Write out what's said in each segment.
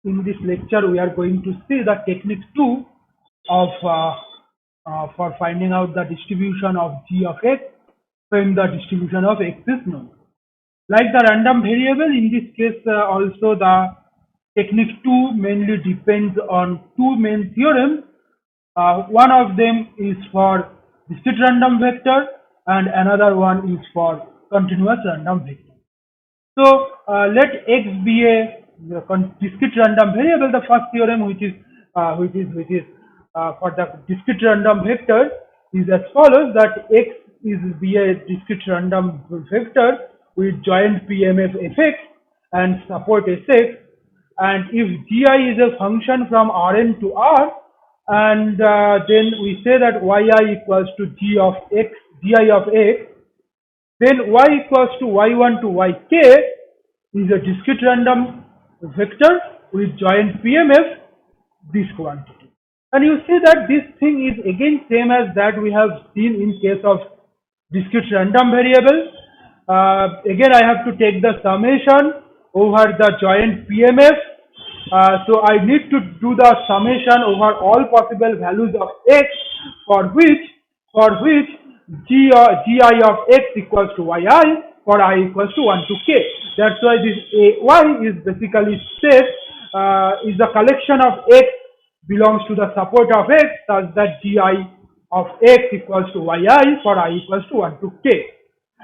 in this lecture we are going to see the technique 2 of for finding out the distribution of g of x when the distribution of x is known. Like the random variable, in this case also the technique 2 mainly depends on two main theorems. One of them is for discrete random vector and another one is for continuous random vector. So let x be a discrete random variable. The first theorem, which is for the discrete random vector, is as follows: that x is be a discrete random vector with joint PMF fx and support sx, and if gi is a function from Rn to R, and then we say that yi equals to g of x, gi of x, then y equals to y1 to yk is a discrete random vector with joint PMF this quantity. And you see that this thing is again same as that we have seen in case of discrete random variable. Again I have to take the summation over the joint PMF. So I need to do the summation over all possible values of x for which gi of x equals to yi for I equals to 1 to k. That's why this y is basically said is the collection of x belongs to the support of x such that gi of x equals to yi for I equals to 1 to k.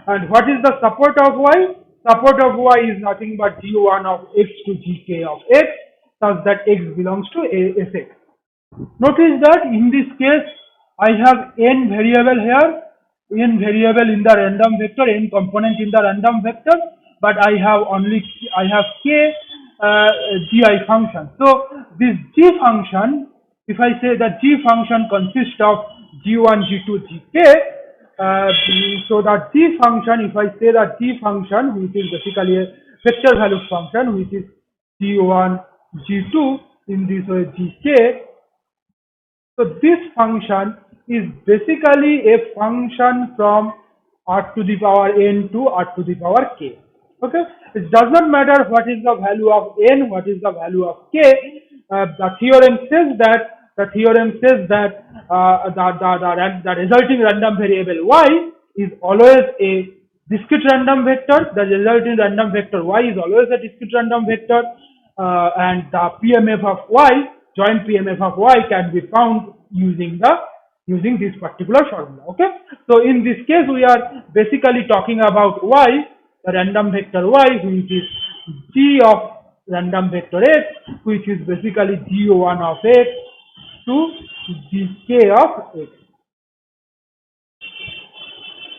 And what is the support of y? Support of y is nothing but g1 of x to gk of x such that x belongs to fx. Notice that in this case I have n variable here, n variable in the random vector, n component in the random vector, but I have k gi function. So this g function, if I say that g function consists of g1, g2, gk, so that g function, if I say that g function, which is basically a vector value function, which is g1, g2, in this way gk, so this function is basically a function from r to the power n to r to the power k. Okay, it does not matter what is the value of n, what is the value of k. The theorem says that the resulting random variable y is always a discrete random vector. The resulting random vector y is always a discrete random vector, and the PMF of y, joint PMF of y, can be found using this particular formula. Okay, so in this case we are basically talking about y, the random vector y, which is g of random vector x, which is basically g1 of x to gk of x.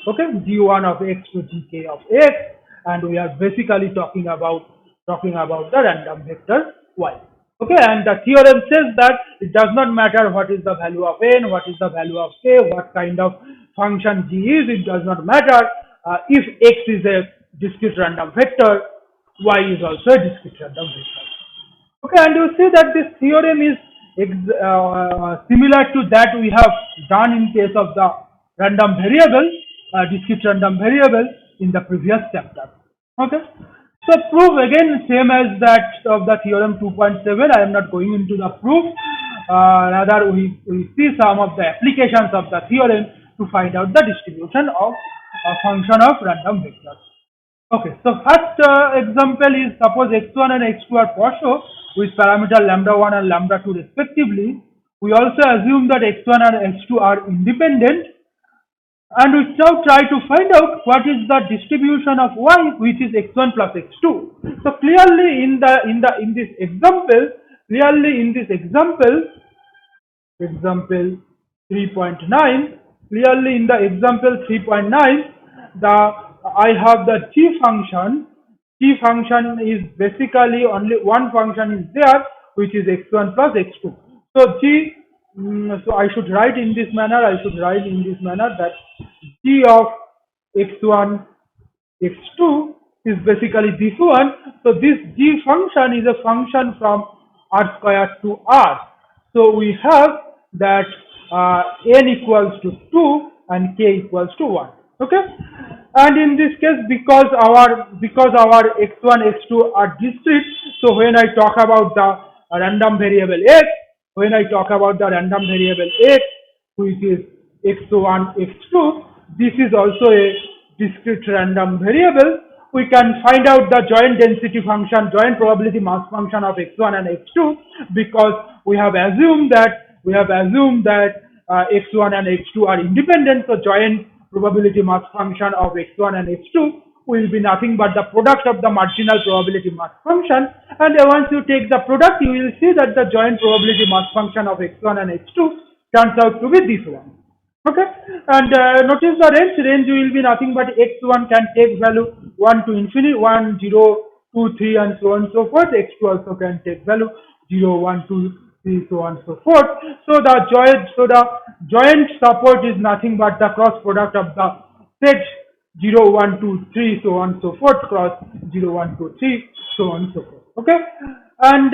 Okay, g1 of x to gk of x, and we are basically talking about the random vector y. Okay, and the theorem says that it does not matter what is the value of n, what is the value of k, what kind of function g is, it does not matter. If x is a discrete random vector, y is also a discrete random vector. Okay, and you see that this theorem is similar to that we have done in case of the random variable, discrete random variable in the previous chapter. Okay. So proof again same as that of the theorem 2.7. I am not going into the proof. Rather we see some of the applications of the theorem to find out the distribution of a function of random vectors. Okay, so first example is suppose x1 and x2 are Poisson with parameter lambda1 and lambda2 respectively. We also assume that x1 and x2 are independent, and we now try to find out what is the distribution of y, which is x1 plus x2. So clearly in this example, example 3.9, clearly in the example 3.9, I have the g function. G function is basically only one function is there, which is x1 plus x2. So g, so I should write in this manner. That g of x1, x2 is basically this one. So this g function is a function from r square to r. So we have that n equals to 2 and k equals to 1. Okay, and in this case, because our x1, x2 are discrete, so when I talk about the a random variable x. When I talk about the random variable x, which is x1, x2, this is also a discrete random variable. We can find out the joint density function, joint probability mass function of x1 and x2 because we have assumed that x1 and x2 are independent. So joint probability mass function of x1 and x2 will be nothing but the product of the marginal probability mass function. And once you take the product, you will see that the joint probability mass function of x1 and x2 turns out to be this one. Okay, and notice the range will be nothing but x1 can take value 1 to infinity, 1, 0, 2, 3, and so on and so forth. X2 also can take value 0, 1, 2, 3, so on and so forth. So the joint support is nothing but the cross product of the set 0, 1, 2, 3, so on and so forth, cross 0, 1, 2, 3, so on and so forth. Okay, and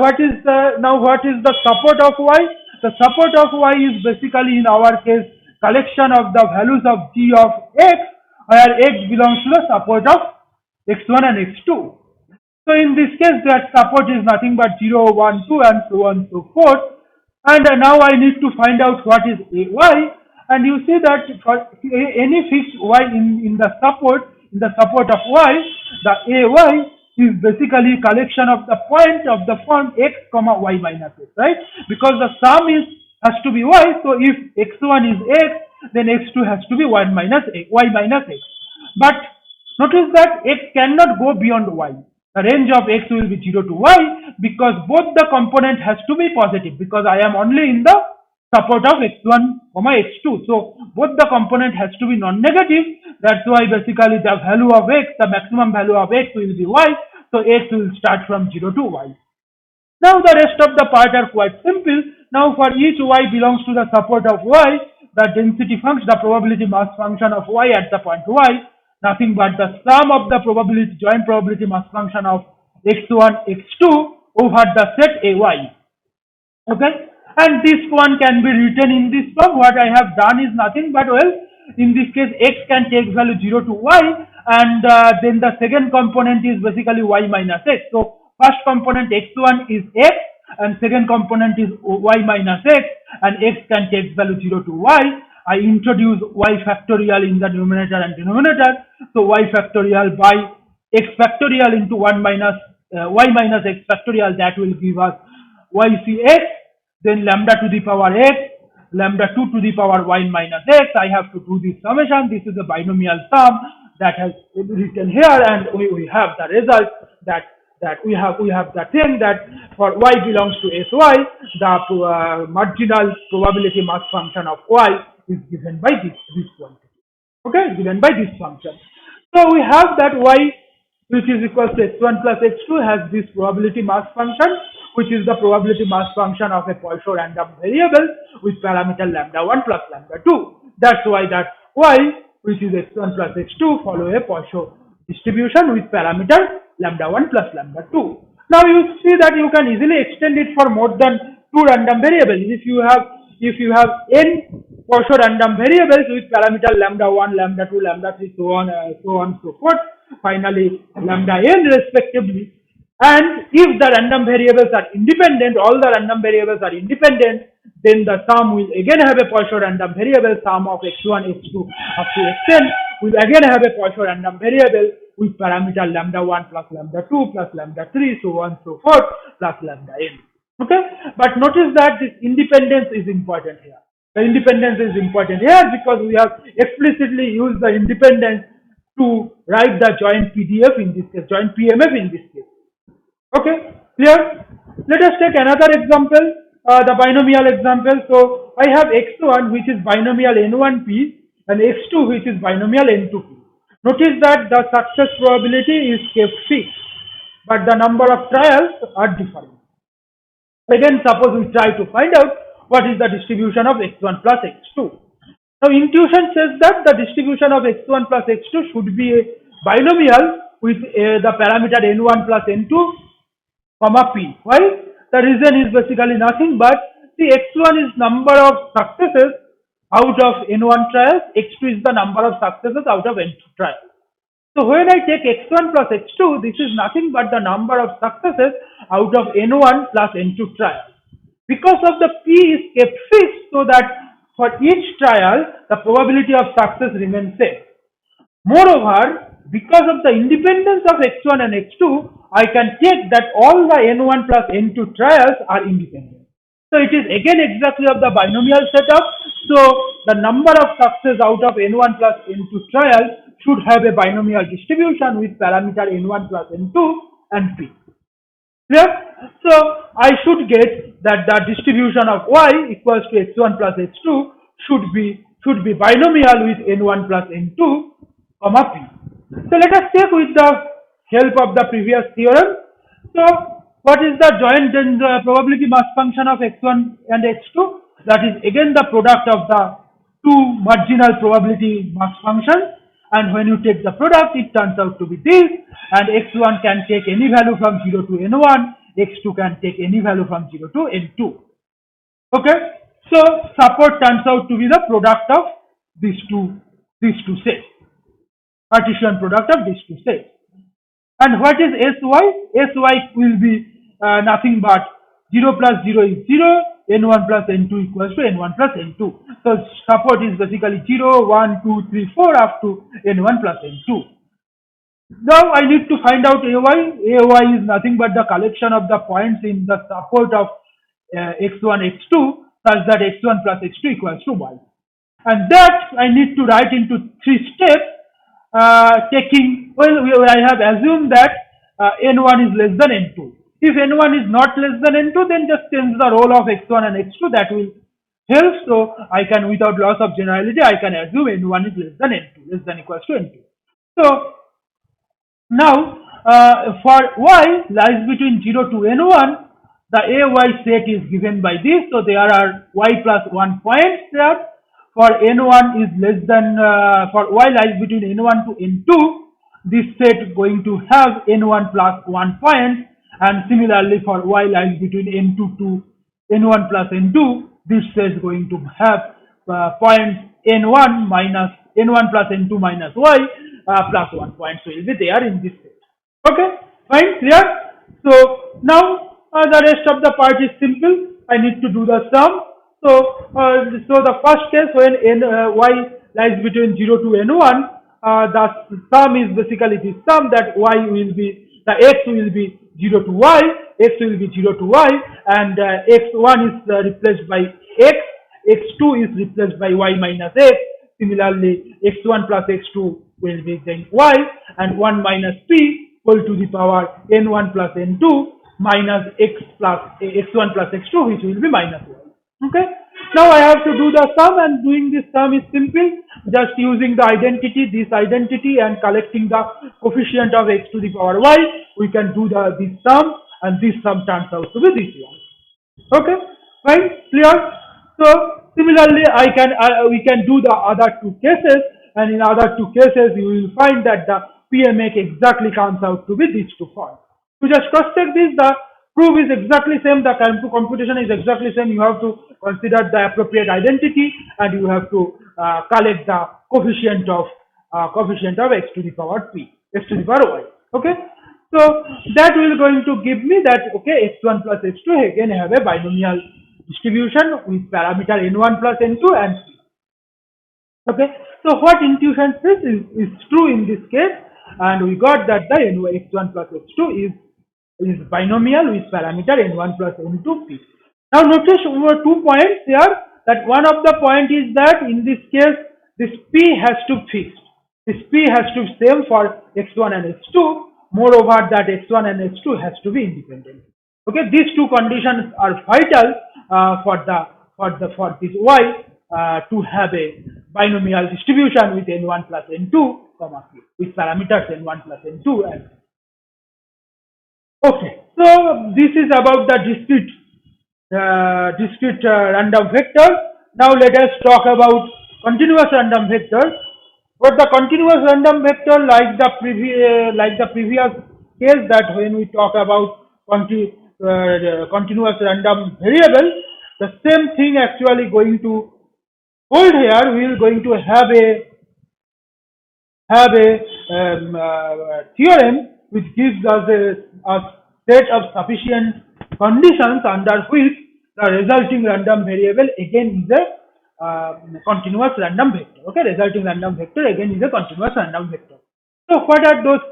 what is the support of y? The support of y is basically in our case collection of the values of g of x, where x belongs to the support of x1 and x2. So in this case, that support is nothing but 0, 1, 2, and so on and so forth. And now I need to find out what is ay, and you see that for any fixed y in the support of y, the ay is basically collection of the point of the form x comma y minus x, right? Because the sum has to be y, so if x1 is x, then x2 has to be y minus x. But notice that x cannot go beyond y. The range of x will be 0 to y because both the component has to be positive because I am only in the support of x1 comma x2. So both the component has to be non-negative. That's why basically the value of x, the maximum value of x will be y. So x will start from 0 to y. Now the rest of the part are quite simple. Now for each y belongs to the support of y, the density function, the probability mass function of y at the point y, nothing but the sum of the joint probability mass function of x1, x2 over the set ay. Okay, and this one can be written in this form. What I have done is nothing but, well, in this case x can take value 0 to y, and then the second component is basically y minus x. So first component x1 is x and second component is y minus x, and x can take value 0 to y. I introduce y factorial in the numerator and denominator. So y factorial by x factorial into 1 minus y minus x factorial, that will give us ycx, then lambda to the power x, lambda 2 to the power y minus x. I have to do this summation. This is a binomial sum that has written here, and we have the result that we have the thing that for y belongs to sy, the marginal probability mass function of y is given by this quantity. Okay, given by this function. So we have that y, which is equal to x1 plus x2, has this probability mass function, which is the probability mass function of a Poisson random variable with parameter lambda 1 plus lambda 2. That's why that y, which is x1 plus x2, follow a Poisson distribution with parameter lambda 1 plus lambda 2. Now you see that you can easily extend it for more than 2 random variables. If you have n Poisson random variables with parameter lambda 1, lambda 2, lambda 3, so on so forth, finally lambda n respectively. And if the random variables are independent, all the random variables are independent, then the sum will again have a Poisson random variable, sum of x1, x2 up to xn will again have a Poisson random variable with parameter lambda 1 plus lambda 2 plus lambda 3, so on so forth, plus lambda n. Okay, but notice that this independence is important here. The independence is important here because we have explicitly used the independence to write the joint PDF in this case, joint PMF in this case. Okay, clear? Let us take another example, the binomial example. So I have x1 which is binomial n1p and x2 which is binomial n2p. Notice that the success probability is kept fixed, but the number of trials are different. Again, suppose we try to find out what is the distribution of x1 plus x2. Now intuition says that the distribution of x1 plus x2 should be a binomial with the parameter n1 plus n2 comma p. Why? The reason is basically nothing but the x1 is number of successes out of n1 trials, x2 is the number of successes out of n2 trials. So when I take x1 plus x2, this is nothing but the number of successes out of n1 plus n2 trials. Because of the p is kept fixed, so that for each trial, the probability of success remains same. Moreover, because of the independence of x1 and x2, I can take that all the n1 plus n2 trials are independent. So it is again exactly of the binomial setup. So the number of success out of n1 plus n2 trials should have a binomial distribution with parameter n1 plus n2 and p. Clear? So I should get that the distribution of y equals to x1 plus x2 should be binomial with n1 plus n2 comma p. So let us take with the help of the previous theorem. So what is the joint probability mass function of x1 and x2? That is again the product of the two marginal probability mass functions, and when you take the product it turns out to be this, and x1 can take any value from 0 to n1, x2 can take any value from 0 to n2. Okay, so support turns out to be the product of these two sets, Cartesian product of these two sets. And what is Sy? Sy will be nothing but 0 plus 0 is 0, n1 plus n2 equals to n1 plus n2. So support is basically 0, 1, 2, 3, 4 up to n1 plus n2. Now I need to find out Ay. Ay is nothing but the collection of the points in the support of x1, x2 such that x1 plus x2 equals to y. And that I need to write into 3 steps. I have assumed that n1 is less than n2. If n1 is not less than n2, then just change the role of x1 and x2. That will help. So I can, without loss of generality, I can assume n1 is less than n2, less than equals to n2. So now for y lies between 0 to n1, the ay set is given by this. So there are y plus 1 points there. For n1 is less than, for y lies between n1 to n2, this set going to have n1 plus 1 point, and similarly for y lies between n2 to n1 plus n2, this set is going to have points n1 minus n1 plus n2 minus y plus 1 point. So will be there in this set. Okay, fine, clear? So now the rest of the part is simple. I need to do the sum. So the first case when y lies between 0 to n1, the sum is basically this sum, that y will be, the x will be 0 to y, x will be 0 to y, and x1 is replaced by x, x2 is replaced by y minus x. Similarly, x1 plus x2 will be then y, and 1 minus p whole to the power n1 plus n2 minus x1 plus x2, which will be minus y. Okay, now I have to do the sum, and doing this sum is simple, just using the identity, this identity, and collecting the coefficient of x to the power y, we can do this sum, and this sum turns out to be this one. Okay, fine, clear? So similarly we can do the other two cases, and in other two cases you will find that the PMH exactly comes out to be these two forms. To just cross check this, the proof is exactly same, the computation is exactly same. You have to consider the appropriate identity, and you have to collect the coefficient of x to the power p, x to the power y. Okay, so that will going to give me that, okay, x1 plus x2 again have a binomial distribution with parameter n1 plus n2 and p. Okay, so what intuition says is true in this case, and we got that the x1 plus x2 is binomial with parameter n1 plus n2 p. Now notice over 2 points here, that one of the point is that in this case this p has to fix. This p has to be same for x1 and x2. Moreover, that x1 and x2 has to be independent. Okay, these two conditions are vital for this y to have a binomial distribution with n1 plus n2 comma p, with parameters n1 plus n2 and p. Okay, so this is about the discrete random vector. Now let us talk about continuous random vector. For the continuous random vector, like the previous case, that when we talk about continuous random variable, the same thing actually going to hold here. We are going to have a theorem which gives us a set of sufficient conditions under which the resulting random variable again is a continuous random vector. Okay, resulting random vector again is a continuous random vector. So what are those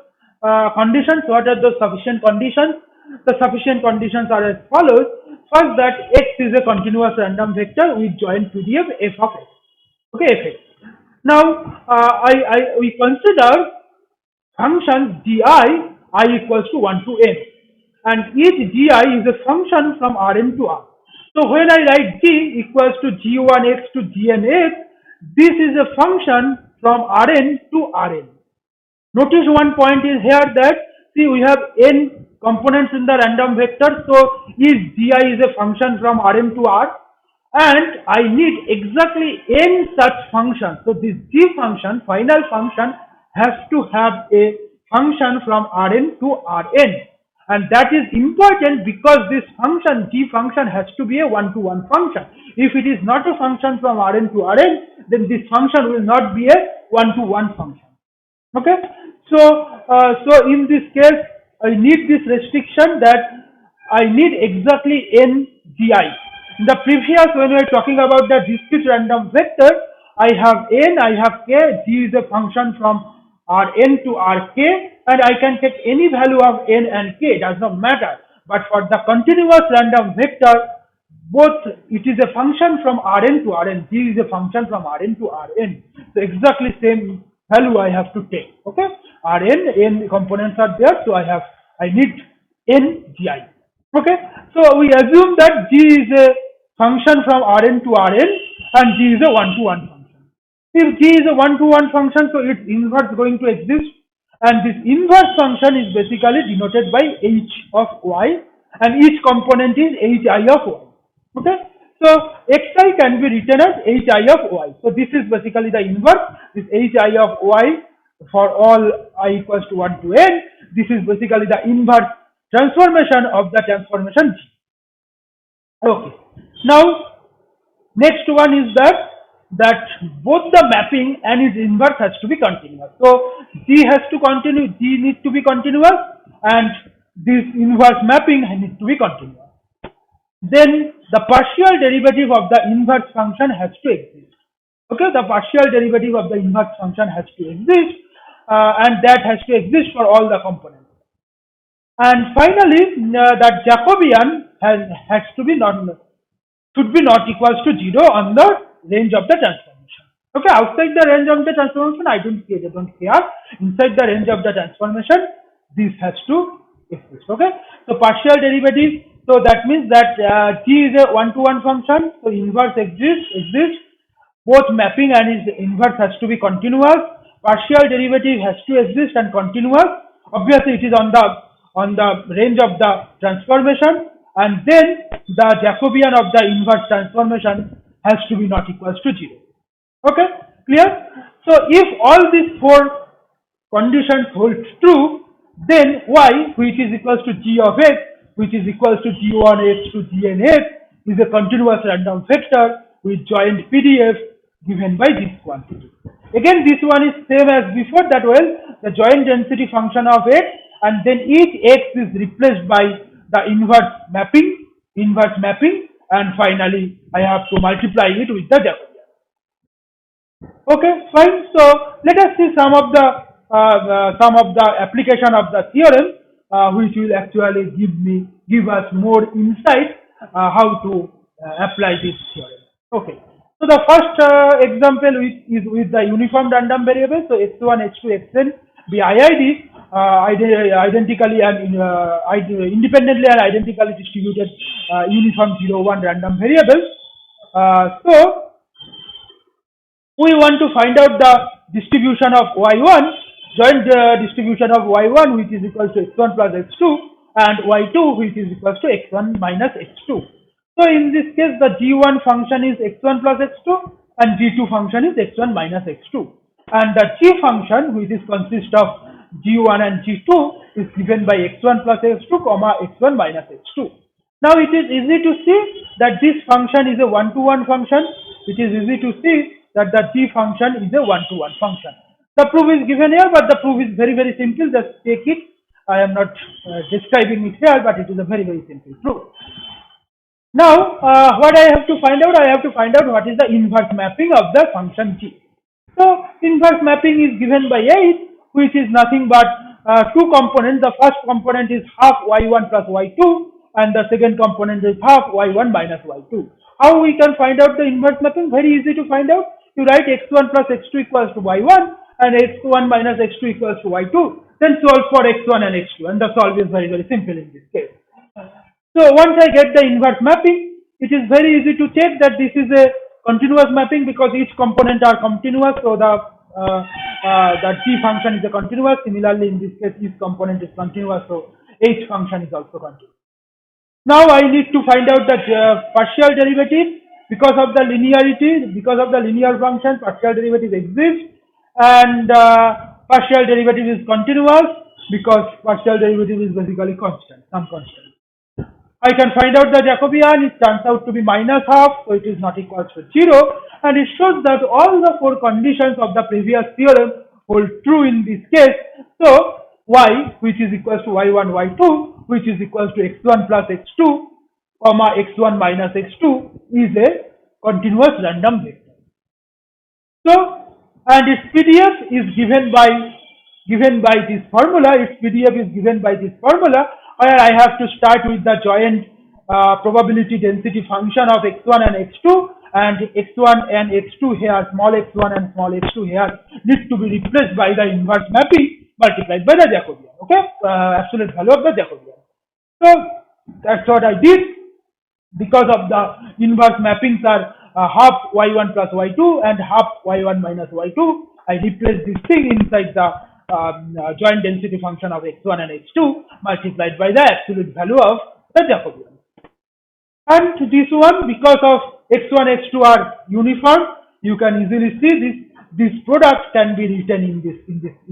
conditions? What are those sufficient conditions? The sufficient conditions are as follows. First, that x is a continuous random vector with joint PDF f of x. Okay, fx. Now, we consider function gi I equals to 1 to n, and each gi is a function from Rn to R. So when I write g equals to g1x to gnx, this is a function from Rn to Rn. Notice one point is here that, see, we have n components in the random vector, so each gi is a function from Rn to R, and I need exactly n such functions. So this g function, final function, has to have a function from Rn to Rn, and that is important because this function, g function, has to be a one-to-one function. If it is not a function from Rn to Rn, then this function will not be a one-to-one function. Okay, so in this case I need this restriction that I need exactly n gi. In the previous, when we are talking about the discrete random vector, I have n, I have k, g is a function from Rn to Rk, and I can take any value of n and k, does not matter. But for the continuous random vector, both it is a function from Rn to Rn, g is a function from Rn to Rn. So exactly same value I have to take. Okay, Rn, n components are there, so I need n gi. Okay, so we assume that g is a function from Rn to Rn and g is a one-to-one function. If g is a one-to-one function, so its inverse is going to exist, and this inverse function is basically denoted by h of y, and each component is hi of y. Okay, so xi can be written as hi of y. So this is basically the inverse. This hi of y for all I equals to 1 to n. This is basically the inverse transformation of the transformation g. Okay. Now next one is that both the mapping and its inverse has to be continuous. So g has to continue, g needs to be continuous, and this inverse mapping needs to be continuous. Then the partial derivative of the inverse function has to exist. Okay, the partial derivative of the inverse function has to exist, and that has to exist for all the components. And finally, that Jacobian has to be should be not equals to 0 on the range of the transformation. Okay, outside the range of the transformation, I don't care. Inside the range of the transformation, this has to exist. Okay, so partial derivative. So that means that g is a one-to-one function. So inverse exists. Both mapping and its inverse has to be continuous. Partial derivative has to exist and continuous. Obviously, it is on the range of the transformation, and then the Jacobian of the inverse transformation has to be not equals to 0. Okay, clear? So if all these four conditions hold true, then y, which is equals to g of x, which is equals to g1x to gnx, is a continuous random vector with joint PDF given by this quantity. Again, this one is same as before, that well, the joint density function of x, and then each x is replaced by the inverse mapping, and finally I have to multiply it with the Jacobian. Okay, fine. So let us see some of the application of the theorem, which will actually give us more insight how to apply this theorem. Okay. So the first example is with the uniform random variable. So x1, x2, xn be IID identically and independently and identically distributed uniform 0, 1 random variables. So we want to find out the distribution of y1, joint distribution of y1, which is equal to x1 plus x2, and y2, which is equal to x1 minus x2. So in this case, the g1 function is x1 plus x2 and g2 function is x1 minus x2. And the g function, which is consist of g1 and g2, is given by x1 plus x2, comma x1 minus x2. Now it is easy to see that this function is a one-to-one function. It is easy to see that the g function is a one-to-one function. The proof is given here, but the proof is very, very simple. Just take it. I am not describing it here, but it is a very, very simple proof. Now, what I have to find out? I have to find out what is the inverse mapping of the function g. So, inverse mapping is given by 8, which is nothing but two components. The first component is half y1 plus y2, and the second component is half y1 minus y2. How we can find out the inverse mapping? Very easy to find out. You write x1 plus x2 equals to y1 and x1 minus x2 equals to y2. Then solve for x1 and x2, and the solve is very, very simple in this case. So once I get the inverse mapping, it is very easy to check that this is a continuous mapping because each component are continuous. So the g function is a continuous. Similarly, in this case, each component is continuous. So h function is also continuous. Now I need to find out the partial derivative. Because of the linearity, because of the linear function, partial derivative exists, and partial derivative is continuous because partial derivative is basically constant, some constant. I can find out the Jacobian. It turns out to be minus half, so it is not equal to 0, and it shows that all the four conditions of the previous theorem hold true in this case. So y, which is equal to y1 y2, which is equal to x1 plus x2 comma x1 minus x2 is a continuous random vector. So, and its PDF is given by this formula. Its PDF is given by this formula, where I have to start with the joint probability density function of x1 and x2, and x1 and x2 here, small x1 and small x2 here, need to be replaced by the inverse mapping multiplied by the Jacobian. Okay, absolute value of the Jacobian. So that's what I did. Because of the inverse mappings are half y1 plus y2 and half y1 minus y2, I replace this thing inside the joint density function of x1 and x2 multiplied by the absolute value of the Jacobian. And this one, because of x1, x2 are uniform, you can easily see this product can be written in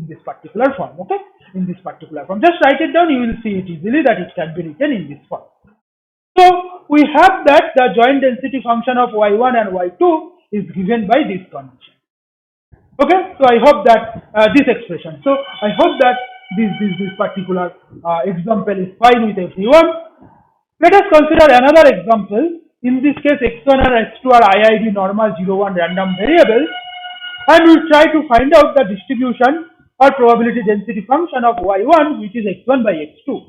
this particular form. Okay, in this particular form. Just write it down. You will see it easily that it can be written in this form. So we have that the joint density function of y1 and y2 is given by this condition. Okay, so I hope that this expression. So I hope that this particular example is fine with everyone. Let us consider another example. In this case, x1 and x2 are IID normal 0, 1 random variables, and we try to find out the distribution or probability density function of y1, which is x1 by x2.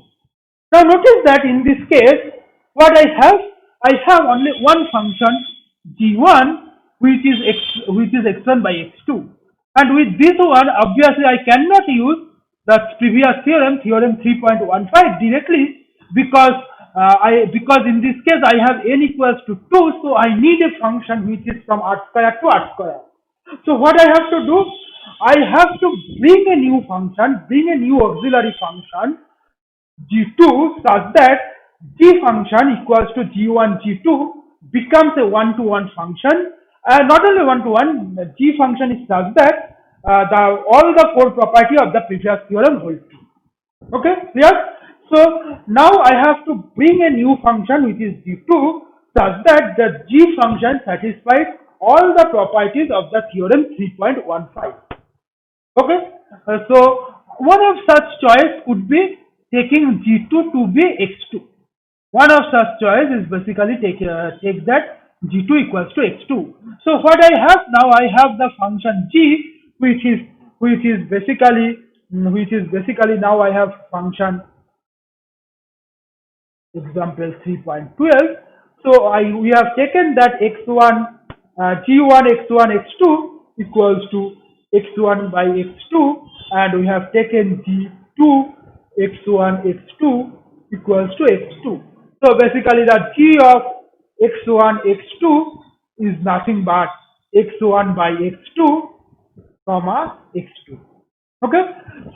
Now notice that in this case, what I have only one function g1, which is x1 by x2, and with this one, obviously I cannot use the previous theorem 3.15 directly because in this case I have n equals to 2, so I need a function which is from r square to r square. So what I have to do? I have to bring a new function, bring a new auxiliary function g2 such that g function equals to g1 g2 becomes a one-to-one function, and not only one-to-one, g function is such that all the four property of the previous theorem hold true. Okay, clear? So now I have to bring a new function which is g2 such that the g function satisfies all the properties of the theorem 3.15. Okay, so one of such choice could be taking g2 to be x2. One of such choice is basically take that g2 equals to x2. So what I have now, I have the function g, which is basically now I have function example 3.12. So we have taken that x1 g1 x1 x2 equals to x1 by x2, and we have taken g2 x1 x2 equals to x2. So basically the g of x1 x2 is nothing but x1 by x2 comma x2. Okay,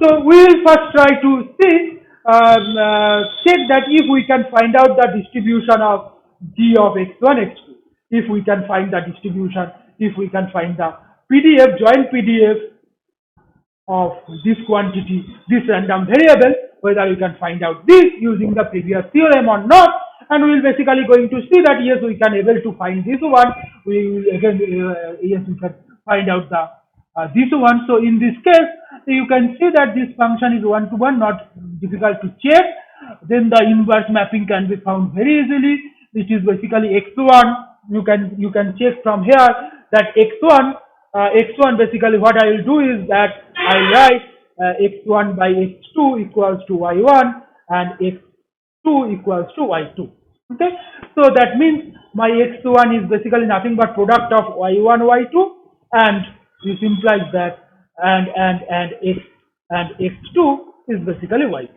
so we will first try to see check that if we can find out the distribution of g of x1 x2, if we can find the distribution, if we can find the PDF, joint PDF of this quantity, this random variable, whether we can find out this using the previous theorem or not, and we will basically going to see that yes, we can able to find this one. We will again yes, we can find out the this one. So in this case, you can see that this function is one to one, not difficult to check. Then the inverse mapping can be found very easily, which is basically x1. You can check from here that x1 basically what I will do is that I write x1 by x2 equals to y1 and x2 equals to y2. Okay, so that means my x1 is basically nothing but product of y1 y2, and this implies that and x2 is basically y2.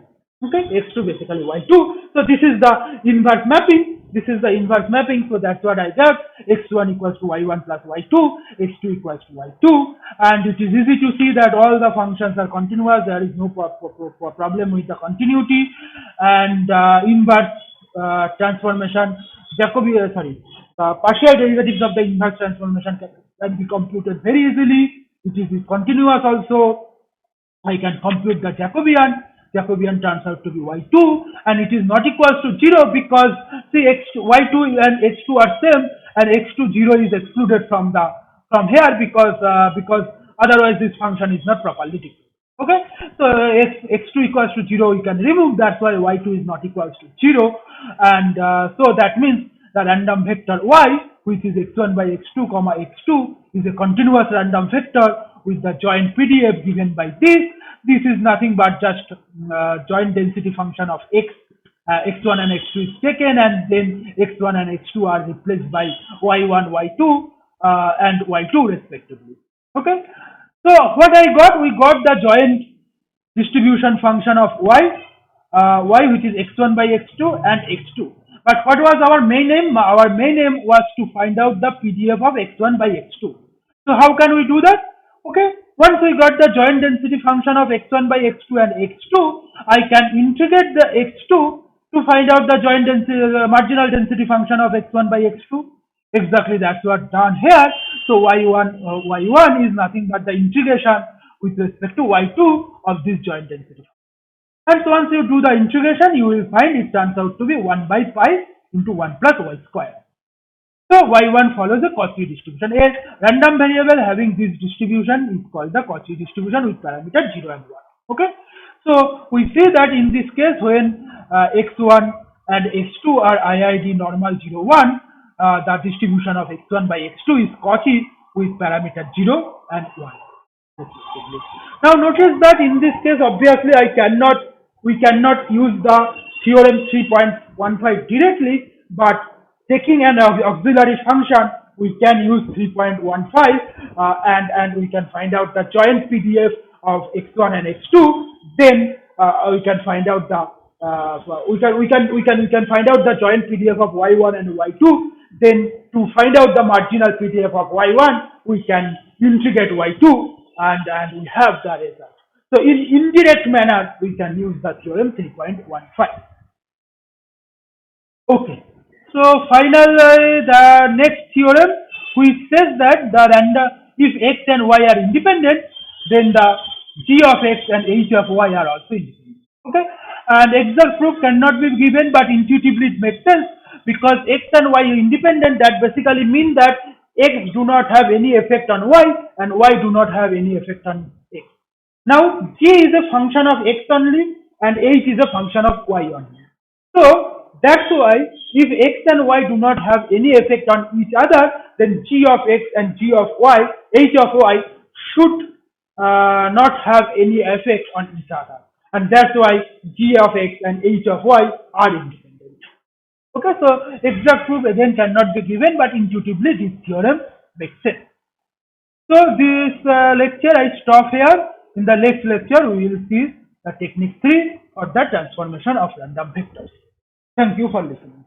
Okay, x2 basically y2. So this is the inverse mapping. This is the inverse mapping. So that's what I got. X1 equals to y1 plus y2. X2 equals to y2. And it is easy to see that all the functions are continuous. There is no problem with the continuity. And inverse transformation, partial derivatives of the inverse transformation can be computed very easily. It is continuous also. I can compute the Jacobian. Jacobian turns out to be y2, and it is not equals to 0 because see y2 and x2 are same, and x2 0 is excluded from here because otherwise this function is not properly declared. Okay, so x2 equals to 0 you can remove. That's why y2 is not equals to 0, and so that means the random vector y, which is x1 by x2 comma x2, is a continuous random vector with the joint PDF given by this. This is nothing but just joint density function of x1 and x2 is taken, and then x1 and x2 are replaced by y1, y2, and y2 respectively. Okay, so what we got the joint distribution function of y which is x1 by x2 and x2. But what was our main aim? Our main aim was to find out the PDF of x1 by x2. So how can we do that? Okay, once we got the joint density function of x1 by x2 and x2, I can integrate the x2 to find out the joint density, marginal density function of x1 by x2. Exactly, that's what done here. So y1 is nothing but the integration with respect to y2 of this joint density. And so once you do the integration, you will find it turns out to be 1 by pi into 1 plus y square. So y1 follows the Cauchy distribution. A random variable having this distribution is called the Cauchy distribution with parameter 0 and 1. Okay. So we see that in this case when x1 and x2 are IID normal 0, 1, the distribution of x1 by x2 is Cauchy with parameter 0 and 1. Now notice that in this case obviously we cannot use the theorem 3.15 directly, but taking an auxiliary function we can use 3.15 and we can find out the joint PDF of x1 and x2. Then we can find out the we can find out the joint PDF of y1 and y2. Then to find out the marginal PDF of y1 we can integrate y2 and we have the result. So in indirect manner we can use the theorem 3.15. Okay. So finally the next theorem which says that if x and y are independent, then the g of x and h of y are also independent. Okay. And exact proof cannot be given, but intuitively it makes sense because x and y are independent. That basically means that x do not have any effect on y and y do not have any effect on x. Now g is a function of x only and h is a function of y only. So that's why if x and y do not have any effect on each other, then g of x and g of y, h of y should not have any effect on each other, and that's why g of x and h of y are independent. Okay, so exact proof again cannot be given, but intuitively this theorem makes sense. So this lecture I stop here. In the next lecture we will see the technique 3 for the transformation of random vectors. Thank you for listening.